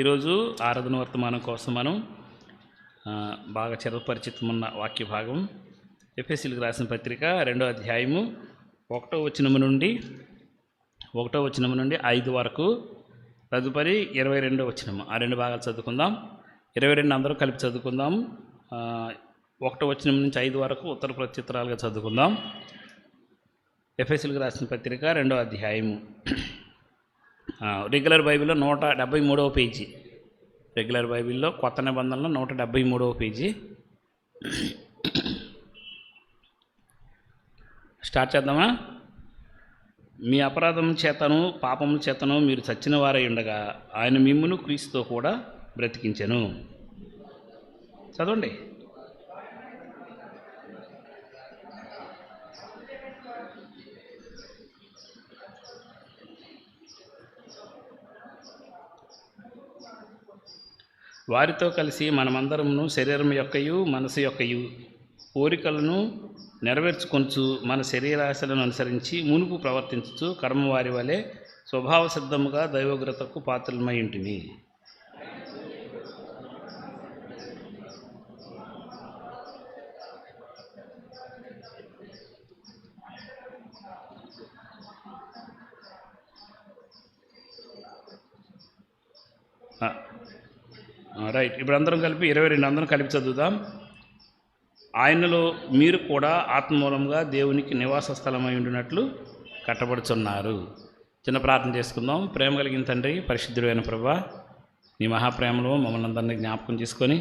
ఈరోజు ఆరాధన వర్తమానం కోసం మనం బాగా చిరపరిచితం ఉన్న వాక్య భాగం ఎఫెసీయులకు రాసిన పత్రిక 2వ అధ్యాయము 1వ వచనము నుండి 5 వరకు, తదుపరి 22వ వచనము. ఆ రెండు భాగాలు చదువుకుందాం. 22 అందరూ కలిపి చదువుకుందాం. 1వ వచనం నుంచి 5 వరకు ఉత్తర ప్రత్యుత్తరాలుగా చదువుకుందాం. ఎఫెసీయులకు రాసిన పత్రిక 2వ అధ్యాయము. రెగ్యులర్ బైబిల్లో 173వ పేజీ. రెగ్యులర్ బైబిల్లో కొత్త నిబంధనలో 173వ పేజీ. స్టార్ట్ చేద్దామా? మీ అపరాధం చేతను పాపముల చేతను మీరు చచ్చిన వారై ఉండగా ఆయన మిమ్మును క్రీస్తుతో కూడా బ్రతికించెను. చదవండి. వారితో కలిసి మనమందరమును శరీరం యొక్కయు మనసు యొక్కయు కోరికలను నెరవేర్చుకొంచు మన శరీరాశలను అనుసరించి మునుపు ప్రవర్తించుచు కర్మ వారి వలె స్వభావ సిద్ధముగా దైవోగ్రతకు పాత్రలమై ఉంటిమి. రైట్. ఇప్పుడు అందరం కలిపి 22 అందరం కలిపి చదువుదాం. ఆయనలో మీరు కూడా ఆత్మమూలంగా దేవునికి నివాస స్థలమై ఉండినట్లు కట్టబడుచున్నారు. చిన్న ప్రార్థన చేసుకుందాం. ప్రేమ కలిగిన తండ్రి, పరిశుద్ధుడైన ప్రభువా, నీ మహాప్రేమలో మమ్మల్ని అందరినీ జ్ఞాపకం చేసుకొని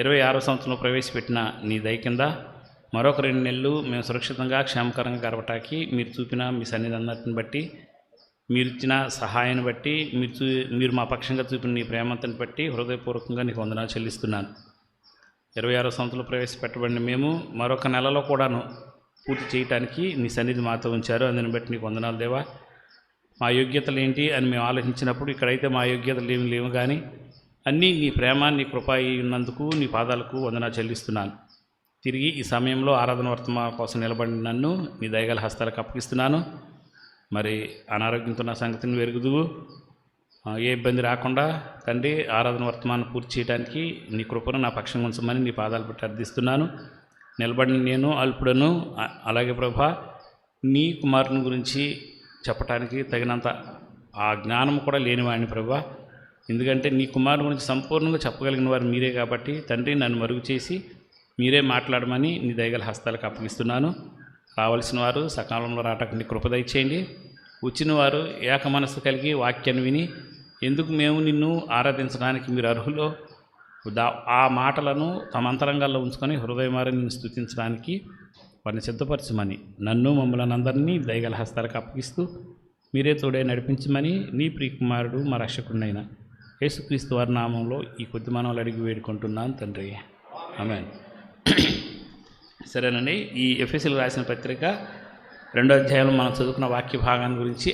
26వ సంవత్సరంలో ప్రవేశపెట్టిన నీ దయ కింద మరొక 2 నెలలు మేము సురక్షితంగా క్షేమకరంగా గడపటానికి మీరు చూపిన మీ సన్నిధానాన్ని బట్టి, మీరు ఇచ్చిన సహాయాన్ని బట్టి, మీరు మా పక్షంగా చూపిన నీ ప్రేమంతని బట్టి హృదయపూర్వకంగా నీకు వందనాలు చెల్లిస్తున్నాను. 26వ సంవత్సరంలో ప్రవేశపెట్టబడిన మేము మరొక నెలలో కూడాను పూర్తి చేయటానికి నీ సన్నిధి మాతో ఉంచారు. అందుని బట్టి నీకు వందనాలు దేవా. మా యోగ్యతలు ఏంటి అని మేము ఆలోచించినప్పుడు ఇక్కడైతే మా యోగ్యతలు ఏమి లేవు, కానీ అన్నీ నీ ప్రేమ నీ కృప ఉన్నందుకు నీ పాదాలకు వందనాలు చెల్లిస్తున్నాను. తిరిగి ఈ సమయంలో ఆరాధన వర్తమానం కోసం నిలబడిన నన్ను నీ దయగల హస్తాలకు అప్పగిస్తున్నాను. మరి అనారోగ్యంతో నా సంగతిని వెరుగుదువు, ఏ ఇబ్బంది రాకుండా తండ్రి ఆరాధన వర్తమానం పూర్తి చేయడానికి నీ కృపను నా పక్షంగా ఉంచమని నీ పాదాలు పెట్టి అర్థిస్తున్నాను. నిలబడిన నేను అల్పుడను. అలాగే ప్రభా, నీ కుమారుని గురించి చెప్పడానికి తగినంత ఆ జ్ఞానం కూడా లేనివాడిని ప్రభా. ఎందుకంటే నీ కుమారుని గురించి సంపూర్ణంగా చెప్పగలిగిన వారు మీరే కాబట్టి తండ్రి, నన్ను మరుగు చేసి మీరే మాట్లాడమని నీ దయగల హస్తాలకు అప్పగిస్తున్నాను. రావాల్సిన వారు సకాలంలో రావటానికి నీ కృప దయచేయండి. వచ్చిన వారు ఏక మనస్సు కలిగి వాక్యాన్ని విని ఎందుకు మేము నిన్ను ఆరాధించడానికి మీరు అర్హులో ఆ మాటలను తమ అంతరంగాల్లో ఉంచుకొని హృదయమారి నిన్ను స్తుతించడానికి వారిని సిద్ధపరచమని నన్ను మమ్మల్ని అందరినీ దయగల హస్తాలకు అప్పగిస్తూ మీరే తోడే నడిపించమని నీ ప్రియకుమారుడు మా రక్షకుడినైన యేసుక్రీస్తు వారి నామంలో ఈ కొద్ది మనవలు అడిగి వేడుకుంటున్నాను తండ్రి. ఆమేన్. సరేనండి. ఈ ఎఫెసీయులకు రాసిన పత్రిక 2వ అధ్యాయంలో మనం చదువుకున్న వాక్య భాగాన్ని గురించి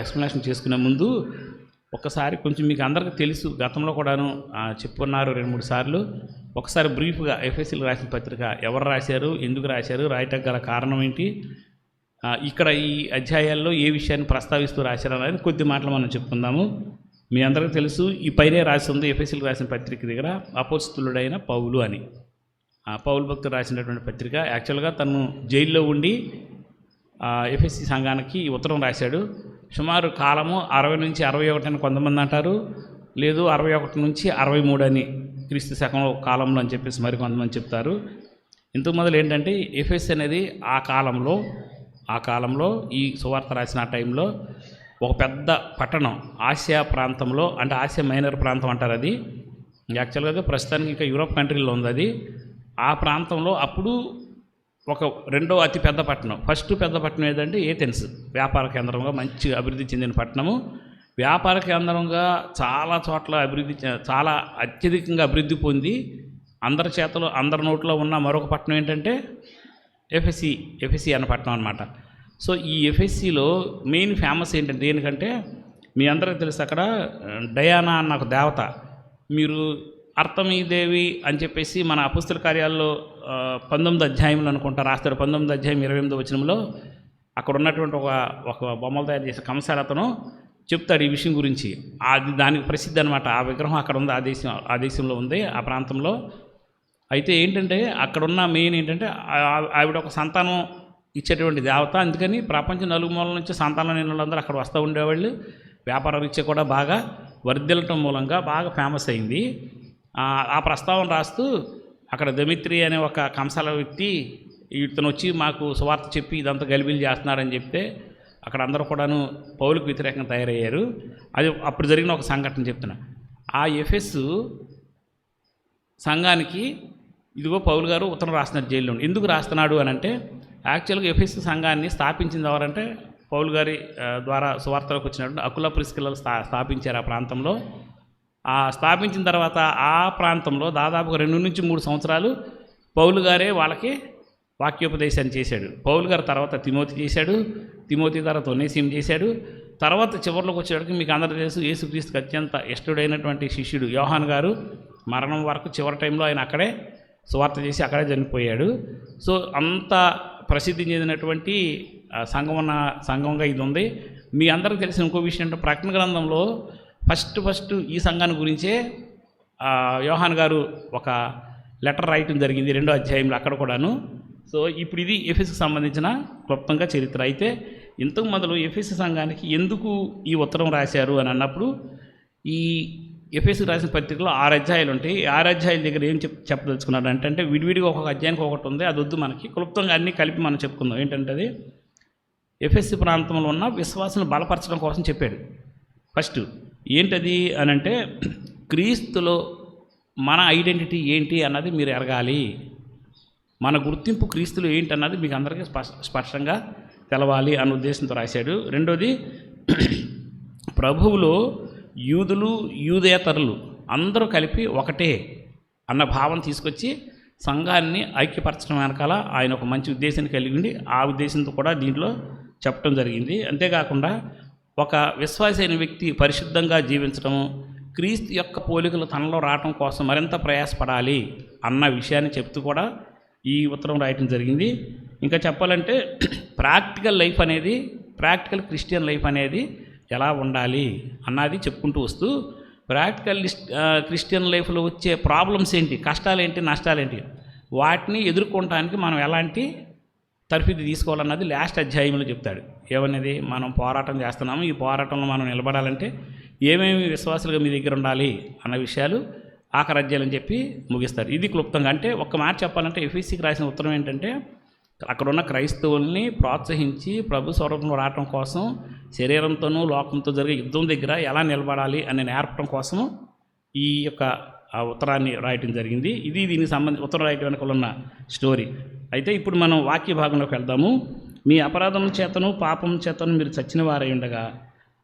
ఎక్స్ప్లెనేషన్ చేసుకునే ముందు ఒకసారి కొంచెం మీకు అందరికీ తెలుసు, గతంలో కూడాను చెప్పుకున్నారు 2-3 సార్లు. ఒకసారి బ్రీఫ్గా ఎఫెసీయులకు రాసిన పత్రిక ఎవరు రాశారు, ఎందుకు రాశారు, రాయటకు గల కారణం ఏంటి, ఇక్కడ ఈ అధ్యాయాల్లో ఏ విషయాన్ని ప్రస్తావిస్తూ రాశారు అనేది కొద్ది మాటలు మనం చెప్పుకుందాము. మీ అందరికీ తెలుసు, ఈ పైనే రాసి ఉంది ఎఫెసీయులకు రాసిన పత్రిక దగ్గర అపోస్తలుడైన పౌలు అని. పౌలు భక్తుడు రాసినటువంటి పత్రిక. యాక్చువల్గా తను జైల్లో ఉండి ఎఫెసీ సంఘానికి ఉత్తరం రాశాడు. సుమారు కాలము 60 నుంచి 61 అని కొంతమంది అంటారు, లేదు 61 నుంచి 63 అని క్రీస్తు శకంలో కాలంలో అని చెప్పేసి మరి కొంతమంది చెప్తారు. ఇంతకు మొదలు ఏంటంటే ఎఫెసీ అనేది ఆ కాలంలో ఈ సువార్త రాసిన టైంలో ఒక పెద్ద పట్టణం ఆసియా ప్రాంతంలో, అంటే ఆసియా మైనర్ ప్రాంతం అంటారు. అది యాక్చువల్గా ప్రస్తుతానికి ఇంకా యూరోప్ కంట్రీలో ఉంది. అది ఆ ప్రాంతంలో అప్పుడు ఒక రెండో అతి పెద్ద పట్టణం. ఫస్ట్ పెద్ద పట్టణం ఏదంటే ఏథెన్స్, వ్యాపార కేంద్రంగా మంచి అభివృద్ధి చెందిన పట్టణము. వ్యాపార కేంద్రంగా చాలా చోట్ల చాలా అత్యధికంగా అభివృద్ధి పొంది అందరి నోట్లో ఉన్న మరొక పట్టణం ఏంటంటే ఎఫెసీ అన్న పట్టణం అనమాట. సో ఈ ఎఫెసీలో మెయిన్ ఫేమస్ ఏంటంటే దేనికంటే మీ అందరికీ తెలుసు, అక్కడ డయానా అన్న ఒక దేవత, మీరు అర్తమీదేవి అని చెప్పేసి మన అపుస్తల కార్యాల్లో 19వ అధ్యాయంలో అనుకుంటా రాస్తారు. 19వ అధ్యాయం 28వ వచనంలో అక్కడ ఉన్నటువంటి ఒక బొమ్మలు తయారు చేసే కంసాలతను చెప్తాడు ఈ విషయం గురించి. అది దానికి ప్రసిద్ధి అనమాట. ఆ విగ్రహం అక్కడ ఉంది, ఆ దేశంలో ఉంది, ఆ ప్రాంతంలో. అయితే ఏంటంటే అక్కడున్న మెయిన్ ఏంటంటే ఆవిడ ఒక సంతానం ఇచ్చేటువంటి దేవత. అందుకని ప్రపంచం నలుమూలల నుంచి సంతానం లేని వాళ్ళందరూ అక్కడ వస్తూ ఉండేవాళ్ళు. వ్యాపార రీత్యా కూడా బాగా వర్ధిల్లటం మూలంగా బాగా ఫేమస్ అయింది. ఆ ప్రస్తావన రాస్తూ అక్కడ దమిత్రి అనే ఒక కంసాల వ్యక్తి ఇతను వచ్చి మాకు సువార్త చెప్పి ఇదంతా గలిబిలి చేస్తున్నాడని చెప్తే అక్కడ అందరూ కూడాను పౌలుకు వ్యతిరేకంగా తయారయ్యారు. అది అప్పుడు జరిగిన ఒక సంఘటన చెప్తున్నా. ఆ ఎఫెసు సంఘానికి ఇదిగో పౌలు గారు ఉత్తరం రాస్తున్నారు జైల్లో. ఎందుకు రాస్తున్నాడు అని అంటే, యాక్చువల్గా ఎఫెసు సంఘాన్ని స్థాపించింది ఎవరంటే పౌలు గారి ద్వారా సువార్తలోకి వచ్చినట్టు అకుల ప్రిస్కిల్లలు స్థాపించారు ఆ ప్రాంతంలో. స్థాపించిన తర్వాత ఆ ప్రాంతంలో దాదాపుగా 2 నుంచి 3 సంవత్సరాలు పౌలు గారే వాళ్ళకి వాక్యోపదేశాన్ని చేశాడు. పౌలు గారు తర్వాత తిమోతి చేశాడు, తిమోతి తర్వాత ఒనేసిము చేశాడు. తర్వాత చివరిలోకి వచ్చేటికి మీకు అందరూ తెలుసు, యేసుక్రీస్తుకి అత్యంత ఇష్టడైనటువంటి శిష్యుడు యోహాన్ గారు మరణం వరకు చివరి టైంలో ఆయన అక్కడే సువార్త చేసి అక్కడే చనిపోయాడు. సో అంత ప్రసిద్ధి చెందినటువంటి సంఘంగా ఇది ఉంది. మీ అందరికీ తెలిసిన ఇంకో విషయం అంటే ప్రకటన గ్రంథంలో ఫస్ట్ ఈ సంఘాన్ని గురించే యోహాన్ గారు ఒక లెటర్ రాయటం జరిగింది 2వ అధ్యాయంలో అక్కడ కూడాను. సో ఇప్పుడు ఇది ఎఫెసుకు సంబంధించిన క్లుప్తంగా చరిత్ర. అయితే ఇంతకు మొదలు ఎఫెసు సంఘానికి ఎందుకు ఈ ఉత్తరం రాశారు అని అన్నప్పుడు, ఈ ఎఫెసుకు రాసిన పత్రికలో 6 అధ్యాయాలు ఉంటాయి. 6 అధ్యాయాల దగ్గర ఏం చెప్పదలుచుకున్నారు అంటే విడివిడిగా ఒక్కొక్క అధ్యాయానికి ఒకటి ఉంది, అది వద్దు మనకి. క్లుప్తంగా అన్నీ కలిపి మనం చెప్పుకుందాం. ఏంటంటే అది ఎఫెసు ప్రాంతంలో ఉన్న విశ్వాసాలను బలపరచడం కోసం చెప్పాడు. ఫస్ట్ ఏంటది అని అంటే, క్రీస్తులో మన ఐడెంటిటీ ఏంటి అన్నది మీరు ఎరగాలి. మన గుర్తింపు క్రీస్తులో ఏంటి అన్నది మీకు అందరికీ స్పష్టంగా తెలవాలి అన్న ఉద్దేశంతో రాశాడు. రెండోది, ప్రభువులో యూదులు యూదేతరులు అందరూ కలిపి ఒకటే అన్న భావం తీసుకొచ్చి సంఘాన్ని ఐక్యపరచడం వెనకాల ఆయన ఒక మంచి ఉద్దేశాన్ని కలిగి ఉండి ఆ ఉద్దేశంతో కూడా దీంట్లో చెప్పడం జరిగింది. అంతేకాకుండా ఒక విశ్వాసి అయిన వ్యక్తి పరిశుద్ధంగా జీవించడం, క్రీస్తు యొక్క పోలికలు తనలో రావటం కోసం మరింత ప్రయాసపడాలి అన్న విషయాన్ని చెప్తూ కూడా ఈ ఉత్తరం రాయటం జరిగింది. ఇంకా చెప్పాలంటే ప్రాక్టికల్ క్రిస్టియన్ లైఫ్ అనేది ఎలా ఉండాలి అన్నది చెప్పుకుంటూ వస్తూ, ప్రాక్టికల్ క్రిస్టియన్ లైఫ్లో వచ్చే ప్రాబ్లమ్స్ ఏంటి, కష్టాలేంటి, నష్టాలేంటి, వాటిని ఎదుర్కొనడానికి మనం ఎలాంటి తర్ఫీదు తీసుకోవాలన్నది లాస్ట్ అధ్యాయంలో చెప్తాడు. ఏమనేది, మనం పోరాటం చేస్తున్నాము, ఈ పోరాటంలో మనం నిలబడాలంటే ఏమేమి విశ్వాసాలుగా మీ దగ్గర ఉండాలి అన్న విషయాలు ఆఖరి అధ్యాయాలని చెప్పి ముగిస్తారు. ఇది క్లుప్తంగా. అంటే ఒక్క మాట చెప్పాలంటే ఎఫెసీకి రాసిన ఉత్తరం ఏంటంటే, అక్కడున్న క్రైస్తవుల్ని ప్రోత్సహించి ప్రభు స్వరూపంలో రావటం కోసం శరీరంతోనూ లోకంతో జరిగే యుద్ధం దగ్గర ఎలా నిలబడాలి అని నేర్పడం కోసం ఈ యొక్క ఉత్తరాన్ని రాయటం జరిగింది. ఇది దీనికి సంబంధించి ఉత్తరం రాయటం వెనుక ఉన్న స్టోరీ. అయితే ఇప్పుడు మనం వాక్య భాగంలోకి వెళ్దాము. మీ అపరాధం చేతను పాపం చేతను మీరు చచ్చిన వారై ఉండగా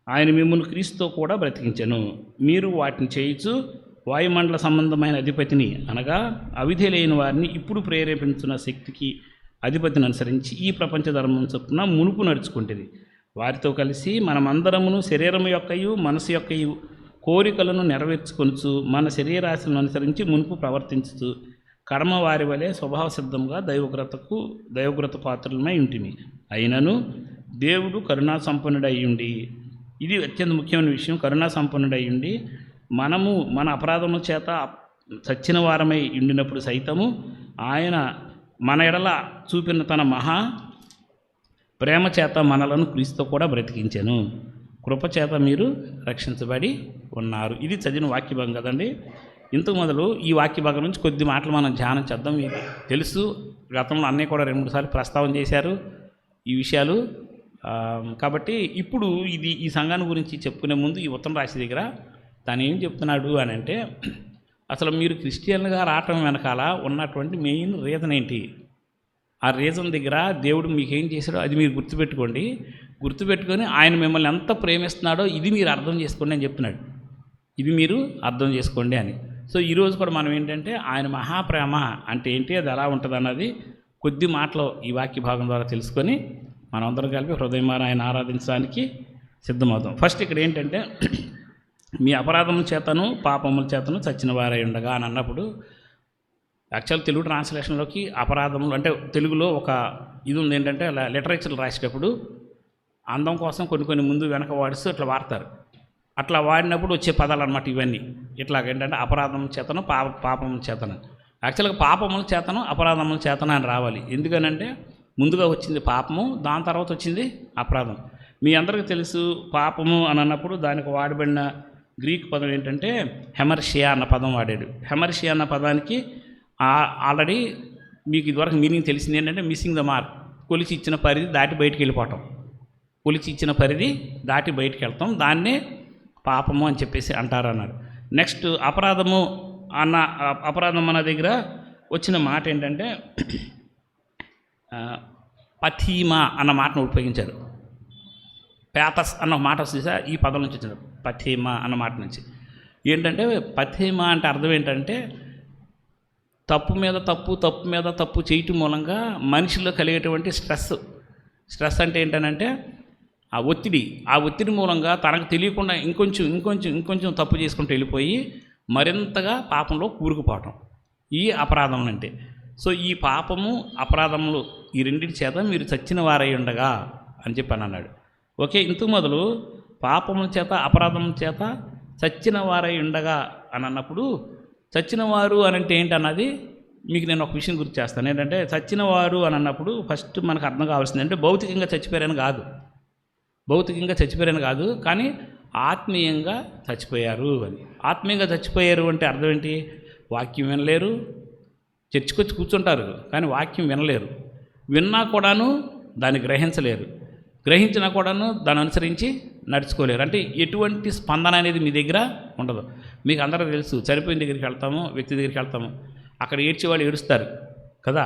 ఆయన మిమ్మల్ని క్రీస్తుతో కూడా బ్రతికించెను. మీరు వాటిని చేయించు వాయుమండల సంబంధమైన అధిపతిని అనగా అవిధేయులైన వారిని ఇప్పుడు ప్రేరేపించిన శక్తికి అధిపతిని అనుసరించి ఈ ప్రపంచ ధర్మం చొప్పున మునుపు నడుచుకుంటుంది. వారితో కలిసి మనమందరమును శరీరం యొక్కయు మనసు యొక్కయు కోరికలను నెరవేర్చుకొనుచు మన శరీరాశలను అనుసరించి మునుపు ప్రవర్తించుతూ కర్మ వారి వలె స్వభావ సిద్ధంగా దైవగ్రత పాత్రలమై ఉంటుంది. అయినను దేవుడు కరుణా సంపన్నుడై ఉండి, ఇది అత్యంత ముఖ్యమైన విషయం, కరుణా సంపన్నుడై ఉండి మనము మన అపరాధముల చేత చచ్చిన వారమై ఉండినప్పుడు సైతము ఆయన మన ఎడల చూపిన తన మహా ప్రేమ చేత మనలను క్రీస్తుతో కూడా బ్రతికించెను. కృపచేత మీరు రక్షించబడి ఉన్నారు. ఇది చదివిన వాక్య భాగం కదండి. ఇంతకు మొదలు ఈ వాక్య భాగం నుంచి కొద్ది మాటలు మనం ధ్యానం చేద్దాం. ఇది తెలుసు, గతంలో అన్నీ కూడా 2-3 సార్లు ప్రస్తావన చేశారు ఈ విషయాలు. కాబట్టి ఇప్పుడు ఈ సంఘాన్ని గురించి చెప్పుకునే ముందు ఈ ఉత్తరం రాశి దగ్గర తను ఏం చెప్తున్నాడు అని అంటే, అసలు మీరు క్రిస్టియన్గా రావటం వెనకాల ఉన్నటువంటి మెయిన్ రీజన్ ఏంటి, ఆ రీజన్ దగ్గర దేవుడు మీకు ఏం చేశాడో అది మీరు గుర్తుపెట్టుకొని ఆయన మిమ్మల్ని ఎంత ప్రేమిస్తున్నాడో ఇది మీరు అర్థం చేసుకోండి అని చెప్తున్నాడు. ఇది మీరు అర్థం చేసుకోండి అని. సో ఈరోజు కూడా మనం ఏంటంటే ఆయన మహాప్రేమ అంటే ఏంటి, అది ఎలా ఉంటుంది అన్నది కొద్ది మాటలో ఈ వాక్య భాగం ద్వారా తెలుసుకొని మనం అందరం కలిపి హృదయమాన ఆయన ఆరాధించడానికి సిద్ధమవుతాం. ఫస్ట్ ఇక్కడ ఏంటంటే, మీ అపరాధముల చేతను పాపముల చేతను చచ్చిన వారై ఉండగా అని అన్నప్పుడు, యాక్చువల్ తెలుగు ట్రాన్స్లేషన్లోకి అపరాధములు అంటే తెలుగులో ఒక ఇది ఉంది ఏంటంటే, లిటరేచర్ రాసేటప్పుడు అందం కోసం కొన్ని ముందు వెనక వాడుస్తూ ఇట్లా వాడతారు. అట్లా వాడినప్పుడు వచ్చే పదాలు అనమాట ఇవన్నీ. ఇట్లాగేంటంటే అపరాధం చేతను పాపం చేతను. యాక్చువల్గా పాపముల చేతను అపరాధముల చేతను అని రావాలి. ఎందుకనంటే ముందుగా వచ్చింది పాపము, దాని తర్వాత వచ్చింది అపరాధం. మీ అందరికీ తెలుసు పాపము అని అన్నప్పుడు దానికి వాడబడిన గ్రీక్ పదం ఏంటంటే హెమర్షియా అన్న పదం వాడాడు. హెమర్షియా అన్న పదానికి ఆల్రెడీ మీకు ఇదివరకు మీనింగ్ తెలిసింది ఏంటంటే మిస్సింగ్ ద మార్క్, కొలిచి ఇచ్చిన పరిధి దాటి బయటికి వెళ్ళిపోవటం. కొలిచి ఇచ్చిన పరిధి దాటి బయటికి వెళ్తాం, దాన్నే పాపము అని చెప్పేసి అంటారు అన్నారు. నెక్స్ట్ అపరాధం అన్న దగ్గర వచ్చిన మాట ఏంటంటే పథీమా అన్న మాటను ఉపయోగించారు. పేతస్ అన్న మాట వస్తే ఈ పదం నుంచి వచ్చింది, పథీమా అన్న మాట నుంచి. ఏంటంటే పథీమా అంటే అర్థం ఏంటంటే తప్పు మీద తప్పు చేయటం మూలంగా మనిషిలో కలిగేటువంటి స్ట్రెస్ అంటే ఏంటనంటే ఆ ఒత్తిడి మూలంగా తనకు తెలియకుండా ఇంకొంచెం తప్పు చేసుకుంటూ వెళ్ళిపోయి మరింతగా పాపంలో కూరుకుపోవటం, ఈ అపరాధం అంటే. సో ఈ పాపము అపరాధములు ఈ రెండింటి చేత మీరు చచ్చిన వారై ఉండగా అని చెప్పని అన్నాడు. ఓకే, ఇంతకు మొదలు పాపముల చేత అపరాధముల చేత చచ్చిన వారై ఉండగా అని అన్నప్పుడు చచ్చిన వారు అని అంటే ఏంటన్నది మీకు నేను ఒక విషయం గుర్తు చేస్తాను. ఏంటంటే చచ్చిన వారు అని అన్నప్పుడు ఫస్ట్ మనకు అర్థం కావాల్సింది అంటే భౌతికంగా చచ్చిపోయారని కాదు, కానీ ఆత్మీయంగా చచ్చిపోయారు అని. ఆత్మీయంగా చచ్చిపోయారు అంటే అర్థం ఏంటి? వాక్యం వినలేరు, చర్చకొచ్చి కూర్చుంటారు కానీ వాక్యం వినలేరు, విన్నా కూడాను దాన్ని గ్రహించలేరు, గ్రహించినా కూడాను దాన్ని అనుసరించి నడుచుకోలేరు. అంటే ఎటువంటి స్పందన అనేది మీ దగ్గర ఉండదు. మీకు అందరూ తెలుసు, చనిపోయిన వ్యక్తి దగ్గరికి వెళ్తాము, అక్కడ ఏడ్చేవాళ్ళు ఏడుస్తారు కదా.